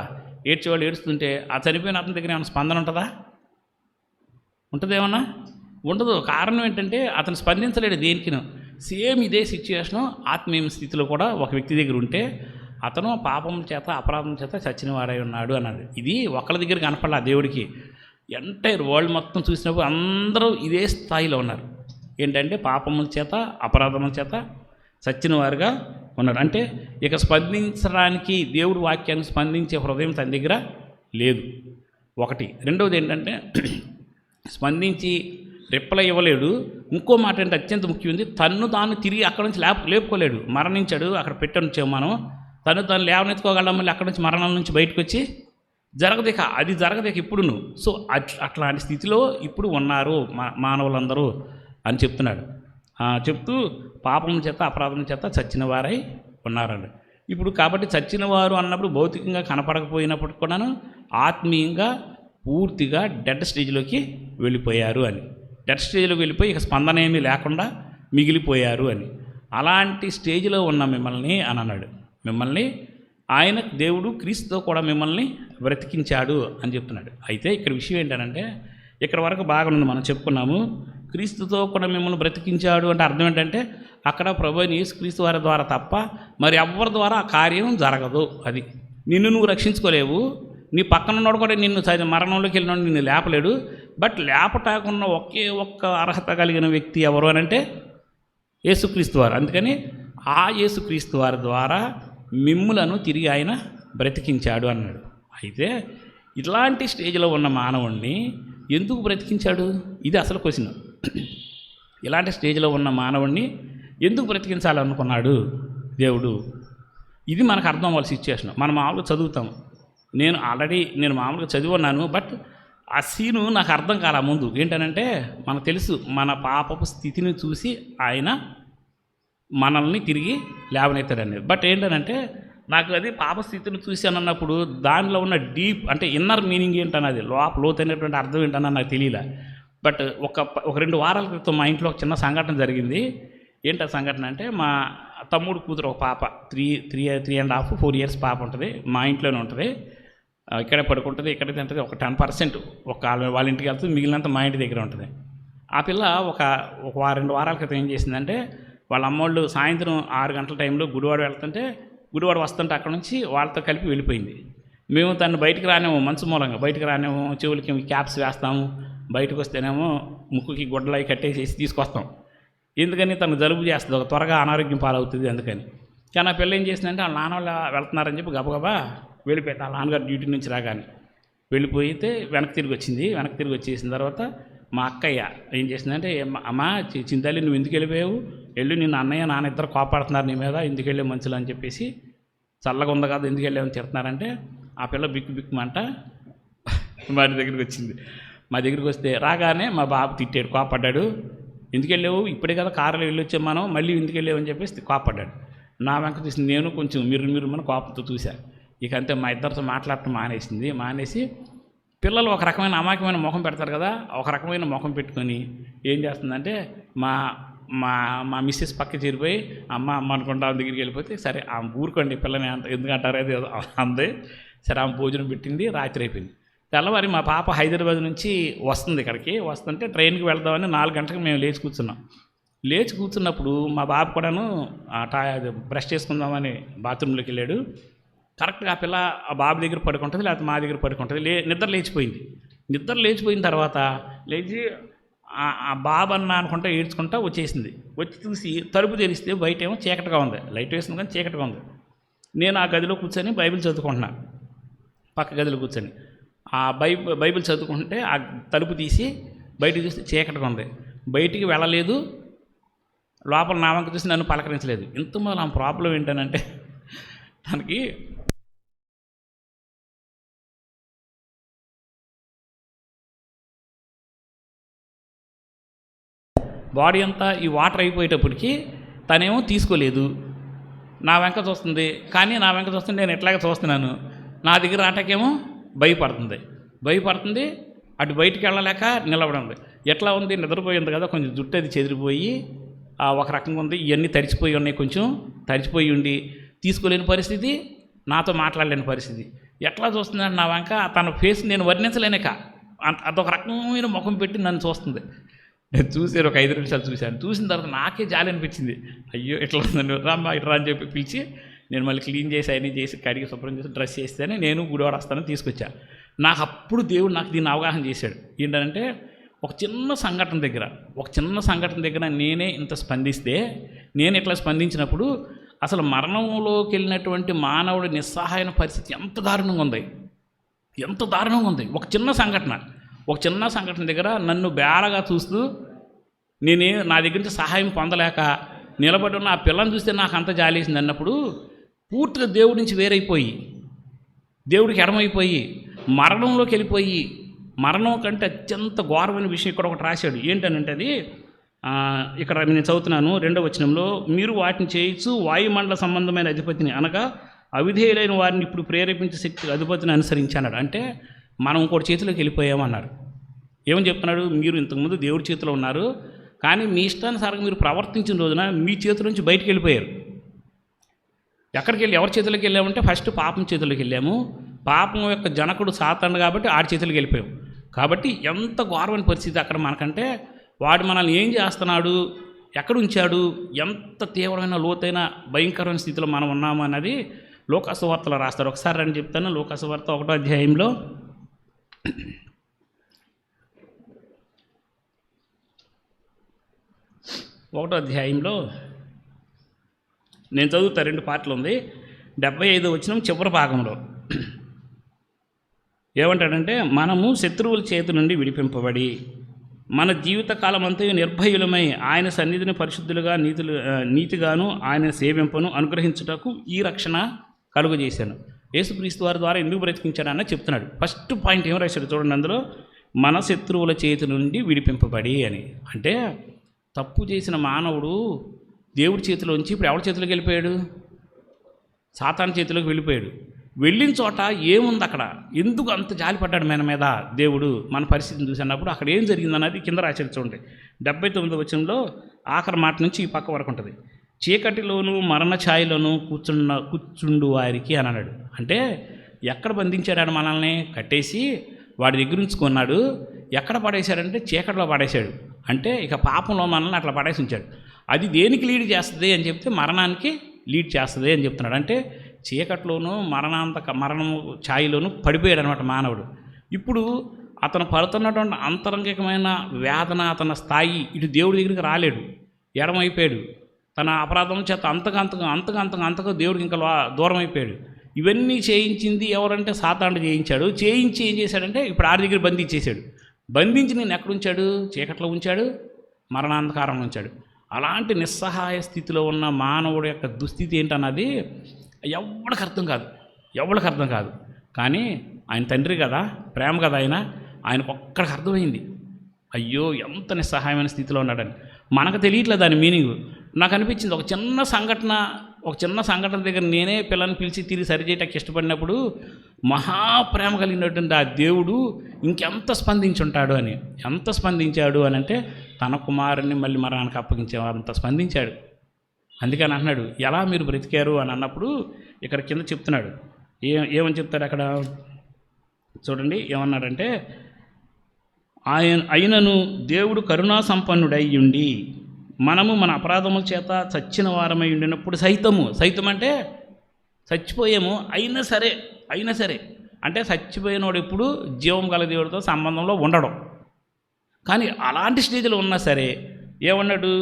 ఏడ్చేవాళ్ళు ఏడుస్తుంటే ఆ చనిపోయిన అతని దగ్గర ఏమైనా స్పందన ఉంటుందేమన్నా? ఉండదు. కారణం ఏంటంటే అతను స్పందించలేడు దేనికినో. సేమ్ ఇదే సిచ్యువేషను ఆత్మీయ స్థితిలో కూడా ఒక వ్యక్తి దగ్గర ఉంటే అతను పాపం చేత అపరాధం చేత చచ్చిన వాడై ఉన్నాడు అన్నాడు. ఇది ఒకళ్ళ దగ్గర కనపడలే దేవుడికి. ఎంటైర్ వరల్డ్ మొత్తం చూసినప్పుడు అందరూ ఇదే స్థాయిలో ఉన్నారు. ఏంటంటే పాపముల చేత అపరాధముల చేత చచ్చిన వారుగా ఉన్నారు. అంటే ఇక స్పందించడానికి దేవుడు వాక్యాన్ని స్పందించే హృదయం తన దగ్గర లేదు, ఒకటి. రెండవది ఏంటంటే స్పందించి రిప్లై ఇవ్వలేడు. ఇంకో మాట అంటే అత్యంత ముఖ్యమైనది, తన్ను తాను తిరిగి అక్కడి నుంచి లేపుకోలేడు. మరణించాడు, అక్కడ పెట్టాను మనం, తను లేవనెత్తుకోగలం, మళ్ళీ అక్కడి నుంచి మరణం నుంచి బయటకు వచ్చి అది జరగదేక ఇప్పుడును. సో అట్లాంటి స్థితిలో ఇప్పుడు ఉన్నారు మానవులందరూ అని చెప్తున్నాడు. చెప్తూ పాపం చేత అపరాధం చేత చచ్చిన వారై ఉన్నారండి. ఇప్పుడు కాబట్టి చచ్చిన వారు అన్నప్పుడు భౌతికంగా కనపడకపోయినప్పటికి కూడాను ఆత్మీయంగా పూర్తిగా డెడ్ స్టేజ్లోకి వెళ్ళిపోయారు అని. డెడ్ స్టేజ్లోకి వెళ్ళిపోయి ఇక స్పందన ఏమీ లేకుండా మిగిలిపోయారు అని. అలాంటి స్టేజ్లో ఉన్న మిమ్మల్ని అని అన్నాడు. మిమ్మల్ని ఆయన దేవుడు క్రీస్తుతో కూడా మిమ్మల్ని బ్రతికించాడు అని చెప్తున్నాడు. అయితే ఇక్కడ విషయం ఏంటంటే ఇక్కడ వరకు బాగుంది, మనం చెప్పుకున్నాము. క్రీస్తుతో కూడా మిమ్మల్ని బ్రతికించాడు అంటే అర్థం ఏంటంటే అక్కడ ప్రభువైన యేసుక్రీస్తు వారి ద్వారా తప్ప మరి ఎవరి ద్వారా ఆ కార్యం జరగదు. అది నిన్ను నువ్వు రక్షించుకోలేవు, నీ పక్కన ఉన్నోడు కూడా నిన్ను మరణంలోకి వెళ్ళినోడు నిన్ను లేపలేడు. బట్ లేపటాకున్న ఒకే ఒక్క అర్హత కలిగిన వ్యక్తి ఎవరు అని అంటే యేసుక్రీస్తు వారు. అందుకని ఆ యేసుక్రీస్తు వారి ద్వారా మిమ్ములను తిరిగి ఆయన బ్రతికించాడు అన్నాడు. అయితే ఇట్లాంటి స్టేజ్లో ఉన్న మానవుణ్ణి ఎందుకు బ్రతికించాడు? ఇది అసలు క్వశ్చన్. ఇలాంటి స్టేజ్లో ఉన్న మానవుణ్ణి ఎందుకు బ్రతికించాలనుకున్నాడు దేవుడు? ఇది మనకు అర్థం అవ్వాలి సిచ్యువేషన్. మనం మామూలుగా చదువుతాం, నేను మామూలుగా చదివి ఉన్నాను, బట్ ఆ సీను నాకు అర్థం కాల ముందు. ఏంటనంటే మనకు తెలుసు మన పాపపు స్థితిని చూసి ఆయన మనల్ని తిరిగి లేవనెత్తాడనేది. బట్ ఏంటనంటే నాకు అది పాపస్థితిని చూశాను అన్నప్పుడు దానిలో ఉన్న డీప్ అంటే ఇన్నర్ మీనింగ్ ఏంటన్నది, లోతైనటువంటి అర్థం ఏంటన్నా నాకు తెలియలే. బట్ ఒక 2 వారాల క్రితం మా ఇంట్లో ఒక చిన్న సంఘటన జరిగింది. ఏంటి ఆ సంఘటన అంటే మా తమ్ముడు కూతురు ఒక పాప 3.5 4 years పాప ఉంటుంది, మా ఇంట్లోనే ఉంటుంది. ఇక్కడే పడుకుంటుంది, ఇక్కడే తింటుంది. ఒక 10% వాళ్ళ ఇంటికి వెళ్తుంది, మిగిలినంత మా ఇంటి దగ్గర ఉంటుంది. ఆ పిల్ల ఒక 2 వారాల క్రితం ఏం చేసిందంటే వాళ్ళ అమ్మోళ్ళు సాయంత్రం 6 గంటల టైంలో గుడివాడ వెళ్తుంటే గుడివాడ వస్తుంటే అక్కడ నుంచి వాళ్ళతో కలిపి వెళ్ళిపోయింది. మేము తను బయటికి రానేమో, మంచు మూలంగా బయటికి రానేమో, చెవులకి క్యాప్స్ వేస్తాము, బయటకు వస్తేనేమో ముక్కుకి గుడ్డలు అవి కట్టేసి తీసుకొస్తాం. ఎందుకని తను జలుబు చేస్తుంది, ఒక త్వరగా అనారోగ్యం పాలవుతుంది అందుకని. కానీ ఆ పిల్ల ఏం చేసిందంటే వాళ్ళ నాన్న వాళ్ళు వెళ్తున్నారని చెప్పి గబగబా వెళ్ళిపోయింది. వాళ్ళ నాన్నగారు డ్యూటీ నుంచి రాగానే వెళ్ళిపోయితే వెనక్కి తిరిగి వచ్చేసిన తర్వాత మా అక్కయ్య ఏం చేసిందంటే, అమ్మ చింతల్లి నువ్వు ఎందుకు వెళ్ళిపోయావు, వెళ్ళు, నిన్ను అన్నయ్య నాన్న ఇద్దరు కోపాడుతున్నారు నీ మీద, ఎందుకు వెళ్ళే మంచులు అని చెప్పేసి, చల్లగా ఉంది కదా ఎందుకు వెళ్ళామని తిడుతున్నారంటే, ఆ పిల్ల బిక్కుమంట మా దగ్గరికి వచ్చింది. మా దగ్గరికి వస్తే రాగానే మా బాబు తిట్టాడు, కోపడ్డాడు. ఎందుకు వెళ్ళావు, ఇప్పుడే కదా కారులో వెళ్ళొచ్చాం మనం, మళ్ళీ ఎందుకు వెళ్ళావు అని చెప్పేసి కోపడ్డాడు. నా వెంక చూసి నేను కొంచెం మీరు మన కోపంతో చూశాను. ఇక అంతే మా ఇద్దరితో మాట్లాడటం మానేసి పిల్లలు ఒక రకమైన అమాయకమైన ముఖం పెడతారు కదా, ఒక రకమైన ముఖం పెట్టుకొని ఏం చేస్తుందంటే, మా మా మా మిస్సెస్ పక్క చేరిపోయి అమ్మ అనుకుంటా ఆమె దగ్గరికి వెళ్ళిపోతే, సరే ఆమె ఊరుకోండి పిల్లని ఎందుకంటారు అది అందే. సరే ఆమె భోజనం పెట్టింది, రాత్రి అయిపోయింది. తెల్లవారి మా పాప హైదరాబాద్ నుంచి వస్తుంది, ఇక్కడికి వస్తుంటే ట్రైన్కి వెళ్దామని 4 గంటలకు మేము లేచి కూర్చున్నప్పుడు మా బాబు కూడాను బ్రష్ చేసుకుందామని బాత్రూంలోకి వెళ్ళాడు. కరెక్ట్గా ఆ పిల్ల ఆ బాబు దగ్గర పడుకుంటుంది, లేకపోతే మా దగ్గర పడుకుంటుంది. నిద్ర లేచిపోయిన తర్వాత లేచి ఆ బాబు అన్న అనుకుంటా ఏడ్చుకుంటా వచ్చేసింది. వచ్చి చూసి తలుపు తెరిస్తే బయట ఏమో చీకటిగా ఉంది, లైట్ వేసింది కానీ చీకటిగా ఉంది. నేను ఆ గదిలో కూర్చొని బైబిల్ చదువుకుంటున్నా, పక్క గదిలో కూర్చొని ఆ బైబిల్ చదువుకుంటే ఆ తలుపు తీసి బయటకు చూస్తే చీకటిగా ఉంది. బయటికి వెళ్ళలేదు, లోపల నా వంక చూసి నన్ను పలకరించలేదు. ఇంత మొదలు ఆ ప్రాబ్లం ఏంటనంటే, దానికి బాడీ అంతా ఈ వాటర్ అయిపోయేటప్పటికి తనేమో తీసుకోలేదు, నా వెంక చూస్తుంది. కానీ నా వెంక చూస్తుంటే నేను ఎట్లాగే చూస్తున్నాను, నా దగ్గర ఆటకేమో భయపడుతుంది. అటు బయటికి వెళ్ళలేక నిలబడింది. ఎట్లా ఉంది, నిద్రపోయింది కదా, కొంచెం జుట్టు అది చెదిరిపోయి ఒక రకంగా ఉంది, ఇవన్నీ తడిచిపోయి ఉన్నాయి, కొంచెం తడిచిపోయి ఉండి తీసుకోలేని పరిస్థితి, నాతో మాట్లాడలేని పరిస్థితి. ఎట్లా చూస్తుందంటే నా వెంక తన ఫేస్ నేను వర్ణించలేనిక, అదొక రకమైన ముఖం పెట్టి నన్ను చూస్తుంది. నేను చూసాను, ఒక 5 నిమిషాలు చూసిన తర్వాత నాకే జాలి అనిపించింది. అయ్యో ఇట్లా ఉందండి, రామ్మా ఇట్లా అని చెప్పి పిలిచి నేను మళ్ళీ క్లీన్ చేసి అన్నీ చేసి కడిగి శుభ్రం చేసి డ్రెస్ చేస్తేనే నేను గుడివాడ వస్తానని తీసుకొచ్చాను. నాకు అప్పుడు దేవుడు నాకు దీన్ని అవగాహన చేశాడు. ఏంటంటే ఒక చిన్న సంఘటన దగ్గర నేనే ఇంత స్పందిస్తే, నేను ఇట్లా స్పందించినప్పుడు అసలు మరణంలోకి వెళ్ళినటువంటి మానవుడి నిస్సహాయన పరిస్థితి ఎంత దారుణంగా ఉంది. ఒక చిన్న సంఘటన దగ్గర నన్ను బేరగా చూస్తూ నా దగ్గర నుంచి సహాయం పొందలేక నిలబడి ఉన్న ఆ పిల్లని చూస్తే నాకు అంత జాలేసింది అన్నప్పుడు, పూర్తిగా దేవుడి నుంచి వేరైపోయి, దేవుడికి ఎడమైపోయి, మరణంలోకి వెళ్ళిపోయి, మరణం కంటే అత్యంత ఘోరమైన విషయం ఇక్కడ ఒకటి రాశాడు. ఏంటనంటే అది ఇక్కడ నేను చదువుతున్నాను 2వ వచనంలో, మీరు వాటిని చేయొచ్చు వాయుమండల సంబంధమైన అధిపతిని అనగా అవిధేయులైన వారిని ఇప్పుడు ప్రేరేపించే శక్తి అధిపతిని అనుసరించాడు. అంటే మనం ఇంకోటి చేతిలోకి వెళ్ళిపోయామన్నారు. ఏమని చెప్తున్నాడు, మీరు ఇంతకుముందు దేవుడి చేతిలో ఉన్నారు, కానీ మీ ఇష్టానుసారంగా మీరు ప్రవర్తించిన రోజున మీ చేతుల నుంచి బయటికి వెళ్ళిపోయారు. ఎవరి చేతిలోకి వెళ్ళామంటే ఫస్ట్ పాపం చేతిలోకి వెళ్ళాము. పాపం యొక్క జనకుడు సాతాను కాబట్టి ఆడి చేతిలోకి వెళ్ళిపోయాం. కాబట్టి ఎంత ఘోరమైన పరిస్థితి అక్కడ మనకంటే, వాడు మనల్ని ఏం చేస్తున్నాడు, ఎక్కడ ఉంచాడు, ఎంత తీవ్రమైన లోతైన భయంకరమైన స్థితిలో మనం ఉన్నాము అన్నది లూకా సువార్తలో రాస్తారు. ఒకసారి అని చెప్తాను. లూకా సువార్త 1వ అధ్యాయంలో 1వ అధ్యాయంలో నేను చదువుతా, 2 పార్ట్లు ఉంది. 75వ వచనం చివరి భాగంలో ఏమంటాడంటే, మనము శత్రువుల చేతి నుండి విడిపింపబడి మన జీవితకాలం అంతా నిర్భయులమై ఆయన సన్నిధిని పరిశుద్ధులుగా నీతిగాను ఆయన సేవింపను అనుగ్రహించుటకు ఈ రక్షణ కలుగజేశాను. యేసుక్రీస్తు వారి ద్వారా ఎందుకు బ్రతికించాడన్న చెప్తున్నాడు. ఫస్ట్ పాయింట్ ఏం రాశాడు చూడండి, అందులో మన శత్రువుల చేతి నుండి విడిపింపబడి అని. అంటే తప్పు చేసిన మానవుడు దేవుడి చేతిలోంచి ఇప్పుడు ఎవరి చేతిలోకి వెళ్ళిపోయాడు, సాతాను చేతిలోకి వెళ్ళిపోయాడు. వెళ్ళిన చోట ఏముంది అక్కడ, ఎందుకు అంత జాలిపడ్డాడు మన మీద దేవుడు, మన పరిస్థితిని చూసినప్పుడు అక్కడ ఏం జరిగిందన్నది కింద రాశాడు చూడండి. 79వ వచనంలో ఆఖరి మాట నుంచి ఈ పక్క వరకు ఉంటుంది. చీకటిలోను మరణ ఛాయలోను కూర్చుండు వారికి అని అన్నాడు. అంటే ఎక్కడ బంధించాడు మనల్ని, కట్టేసి వాడి దగ్గర ఉంచుకున్నాడు. ఎక్కడ పడేశాడంటే చీకటిలో పడేశాడు. అంటే ఇక పాపంలో మనల్ని అట్లా పడేసి ఉంచాడు. అది దేనికి లీడ్ చేస్తుంది అని చెప్తే మరణానికి లీడ్ చేస్తుంది అని చెప్తున్నాడు. అంటే చీకట్లోనూ మరణము ఛాయలోనూ పడిపోయాడు అనమాట మానవుడు. ఇప్పుడు అతను పడుతున్నటువంటి అంతరంగికమైన వేదన, అతని స్థాయి ఇటు దేవుడి దగ్గరికి రాలేడు, ఎడమైపోయాడు. తన అపరాధం చేత అంతగా దేవుడికి ఇంకా దూరం అయిపోయాడు. ఇవన్నీ చేయించింది ఎవరంటే సాతానుడు చేయించాడు. చేయించి ఏం చేశాడంటే ఇప్పుడు ఆడి దగ్గర బంధించేశాడు. బంధించి నేను ఎక్కడ ఉంచాడు? చీకట్లో ఉంచాడు, మరణాంధకారంలో ఉంచాడు. అలాంటి నిస్సహాయ స్థితిలో ఉన్న మానవుడి యొక్క దుస్థితి ఏంటన్నది ఎవరికి అర్థం కాదు. కానీ ఆయన తండ్రి కదా, ప్రేమ కదా, ఆయనకు ఒక్కడికి అర్థమైంది, అయ్యో ఎంత నిస్సహాయమైన స్థితిలో ఉన్నాడని. మనకు తెలియట్లేదు దాని మీనింగ్. నాకు అనిపించింది ఒక చిన్న సంఘటన దగ్గర నేనే పిల్లల్ని పిలిచి తిరిగి సరిచేయటానికి ఇష్టపడినప్పుడు మహాప్రేమ కలిగినటువంటి ఆ దేవుడు ఇంకెంత స్పందించుంటాడు అని. ఎంత స్పందించాడు అని అంటే తన కుమారుని మళ్ళీ మరణానికి అప్పగించేవారంత స్పందించాడు. అందుకని అంటున్నాడు, ఎలా మీరు బ్రతికారు అని అన్నప్పుడు ఇక్కడ కింద చెప్తున్నాడు. ఏమని చెప్తాడు అక్కడ చూడండి. ఏమన్నాడంటే, అయినను దేవుడు కరుణా సంపన్నుడై ఉండి మనము మన అపరాధముల చేత చచ్చిన వారమై ఉండినప్పుడు సైతం అంటే చచ్చిపోయాము, అయినా సరే అంటే చచ్చిపోయినోడు ఎప్పుడు జీవం గల దేవుడితో సంబంధంలో ఉండడం. కానీ అలాంటి స్టేజ్లో ఉన్నా సరే ఏమన్నాడు?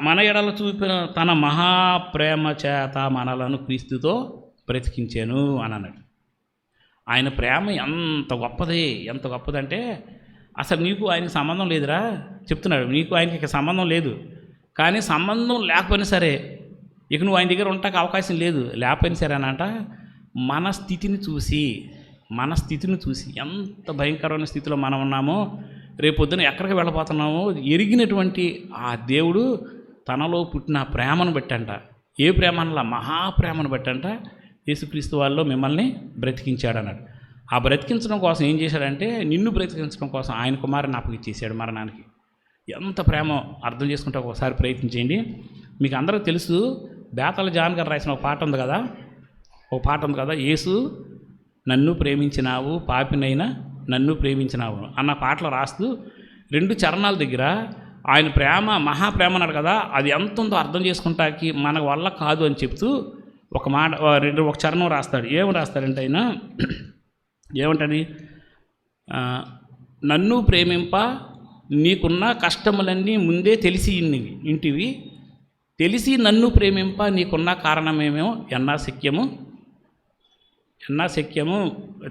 మన ఎడల చూపిన తన మహాప్రేమ చేత మనలను క్రీస్తుతో బ్రతికించాను అని అన్నాడు. ఆయన ప్రేమ ఎంత గొప్పదంటే అసలు నీకు ఆయనకి సంబంధం లేదురా చెప్తున్నాడు. నీకు ఆయనకి సంబంధం లేదు, కానీ సంబంధం లేకపోయినా సరే ఇక నువ్వు ఆయన దగ్గర ఉండటానికి అవకాశం లేదు. లేకపోయినా సరే అనంట మన స్థితిని చూసి ఎంత భయంకరమైన స్థితిలో మనం ఉన్నామో, రేపొద్దున ఎక్కడికి వెళ్ళబోతున్నామో ఎరిగినటువంటి ఆ దేవుడు తనలో పుట్టిన ప్రేమను బట్టంట, ఏ ప్రేమనలా మహాప్రేమను బట్టంట యేసుక్రీస్తు వాళ్ళలో మిమ్మల్ని బ్రతికించాడు అన్నాడు. ఆ బ్రతికించడం కోసం ఏం చేశాడంటే, నిన్ను బ్రతికించడం కోసం ఆయన కుమారుని అప్పగిచ్చేసాడు మరణానికి. ఎంత ప్రేమ అర్థం చేసుకుంటే ఒకసారి ప్రయత్నించేయండి. మీకు అందరూ తెలుసు, బేతల జాన్ గారు రాసిన ఒక పాట ఉంది కదా, యేసు నన్ను ప్రేమించినావు పాపినైనా నన్ను ప్రేమించినావు అన్న పాటలో రాస్తూ 2 చరణాల దగ్గర ఆయన ప్రేమ మహాప్రేమ అన్నాడు కదా, అది ఎంత ఉందో అర్థం చేసుకుంటాకి మన వల్ల కాదు అని చెప్తూ ఒక చరణం రాస్తాడు. ఏమి రాస్తాడంటే ఆయన ఏమంటది, నన్ను ప్రేమింప నీకున్న కష్టములన్నీ ముందే తెలిసి ఇంటివి, తెలిసి నన్ను ప్రేమింప నీకున్న కారణమేమో ఎన్నా శక్యము